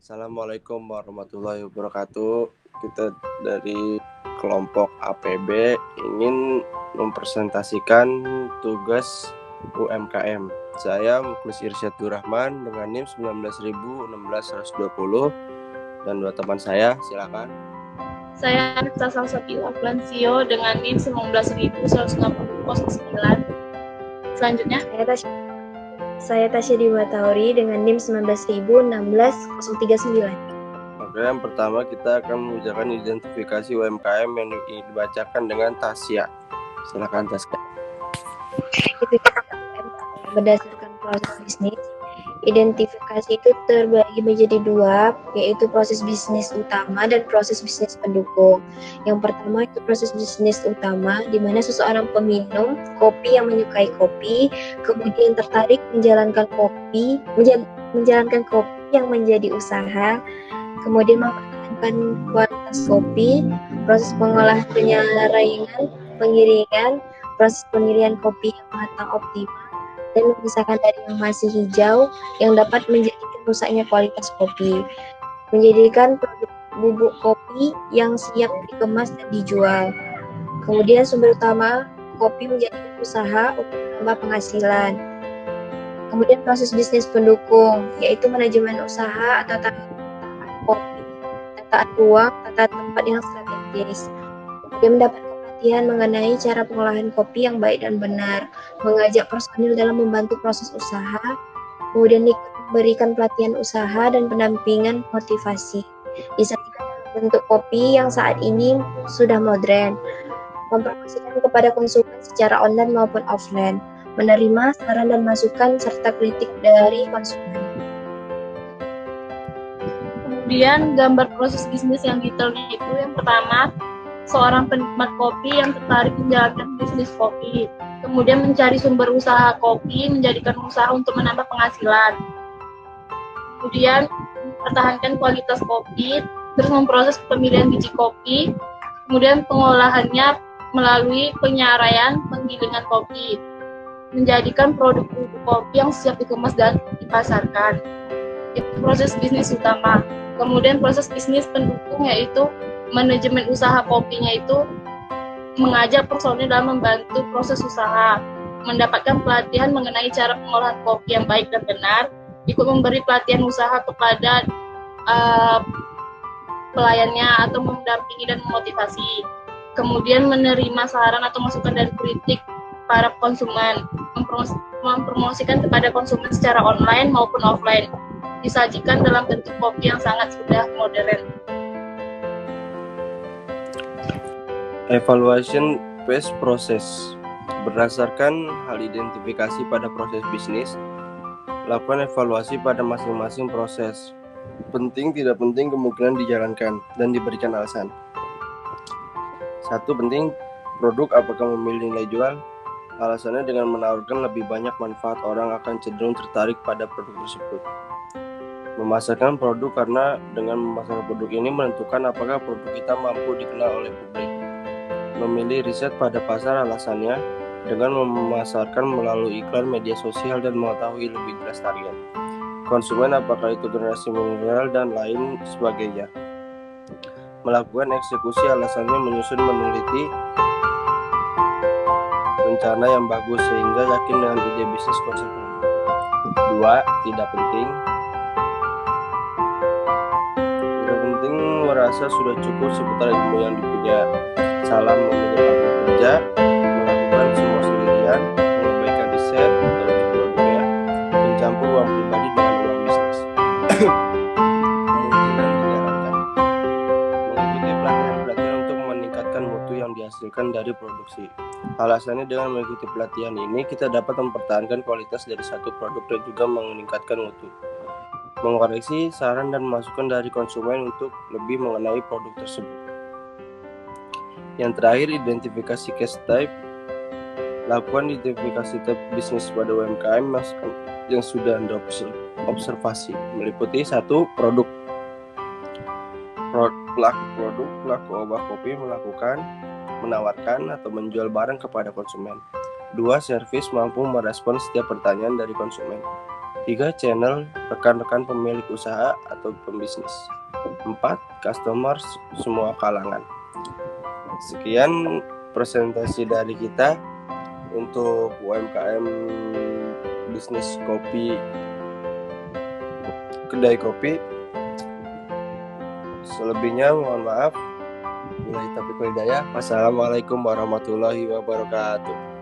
Assalamualaikum warahmatullahi wabarakatuh. Kita dari kelompok APB ingin mempresentasikan tugas UMKM. Saya Muklis Irsyad Rahman dengan NIM 19.16120 dan dua teman saya, silakan. Saya Nifta Salsabila Aflansio dengan NIM 19.16009. Selanjutnya, Saya Tasya Diwatauri dengan NIM 19.016.039. Oke, yang pertama kita akan mengerjakan identifikasi UMKM yang dibacakan dengan Tasya. Silakan Tasya. Berdasarkan proses bisnis, identifikasi itu terbagi menjadi dua, yaitu proses bisnis utama dan proses bisnis pendukung. Yang pertama itu proses bisnis utama, di mana seseorang peminum kopi yang menyukai kopi, kemudian tertarik menjalankan kopi yang menjadi usaha, kemudian mempertahankan kualitas kopi, proses pengolahan, penyaringan, pengiringan, proses pemilihan kopi yang matang optimal, dan memisahkan dari yang masih hijau yang dapat menjadikan rusaknya kualitas kopi. Menjadikan produk bubuk kopi yang siap dikemas dan dijual. Kemudian sumber utama kopi menjadikan usaha untuk menambah penghasilan. Kemudian proses bisnis pendukung, yaitu manajemen usaha atau tata kopi, tataan ruang, tata tempat yang strategis. Kemudian mendapat pelatihan mengenai cara pengolahan kopi yang baik dan benar, mengajak personil dalam membantu proses usaha, kemudian memberikan pelatihan usaha dan pendampingan motivasi. Disajikan dalam bentuk kopi yang saat ini sudah modern, mempromosikan kepada konsumen secara online maupun offline, menerima saran dan masukan serta kritik dari konsumen. kemudian gambar proses bisnis yang detail itu yang pertama, seorang penikmat kopi yang tertarik menjalankan bisnis kopi, kemudian mencari sumber usaha kopi, menjadikan usaha untuk menambah penghasilan, kemudian mempertahankan kualitas kopi, terus memproses pemilihan biji kopi, kemudian pengolahannya melalui penyaraian, penggilingan kopi, menjadikan produk bubuk kopi yang siap dikemas dan dipasarkan. Itu proses bisnis utama. Kemudian proses bisnis pendukung yaitu manajemen usaha kopinya itu mengajak personil dalam membantu proses usaha, mendapatkan pelatihan mengenai cara pengolahan kopi yang baik dan benar, ikut memberi pelatihan usaha kepada pelayannya atau mendampingi dan memotivasi, kemudian menerima saran atau masukan dari kritik para konsumen, mempromosikan kepada konsumen secara online maupun offline, disajikan dalam bentuk kopi yang sangat sudah modern. Evaluation based process. Berdasarkan hal identifikasi pada proses bisnis, lakukan evaluasi pada masing-masing proses. Penting tidak penting kemungkinan dijalankan dan diberikan alasan. 1. Penting, produk apakah memiliki nilai jual? Alasannya dengan menawarkan lebih banyak manfaat, orang akan cenderung tertarik pada produk tersebut. Memasarkan produk karena dengan memasarkan produk ini menentukan apakah produk kita mampu dikenal oleh publik. Memilih riset pada pasar, alasannya dengan memasarkan melalui iklan media sosial dan mengetahui lebih jelas target konsumen, apakah itu generasi milenial dan lain sebagainya. Melakukan eksekusi, alasannya menyusun meneliti rencana yang bagus sehingga yakin dengan ide bisnis konsep produk. 2. Tidak penting. Tidak penting merasa sudah cukup seputar ilmu yang dipunya. Salah memilih partner kerja, melakukan semua sendirian, mengabaikan riset atau uji produknya, mencampur uang pribadi dengan uang bisnis. Kemungkinan dijalankan. Mengikuti pelatihan-pelatihan untuk meningkatkan mutu yang dihasilkan dari produksi. Alasannya dengan mengikuti pelatihan ini kita dapat mempertahankan kualitas dari satu produk dan juga meningkatkan mutu. Mengoreksi saran dan masukan dari konsumen untuk lebih mengenai produk tersebut. Yang terakhir, identifikasi case type. Lakukan identifikasi type bisnis pada UMKM yang sudah Anda observasi. Meliputi 1. Produk. Pelaku produk, pelaku obat kopi melakukan, menawarkan atau menjual barang kepada konsumen. 2. Servis, mampu merespon setiap pertanyaan dari konsumen. 3. Channel rekan-rekan pemilik usaha atau pembisnis. 4. Customer semua kalangan. Sekian presentasi dari kita untuk UMKM bisnis kopi, kedai kopi. Selebihnya mohon maaf. Wassalamualaikum warahmatullahi wabarakatuh.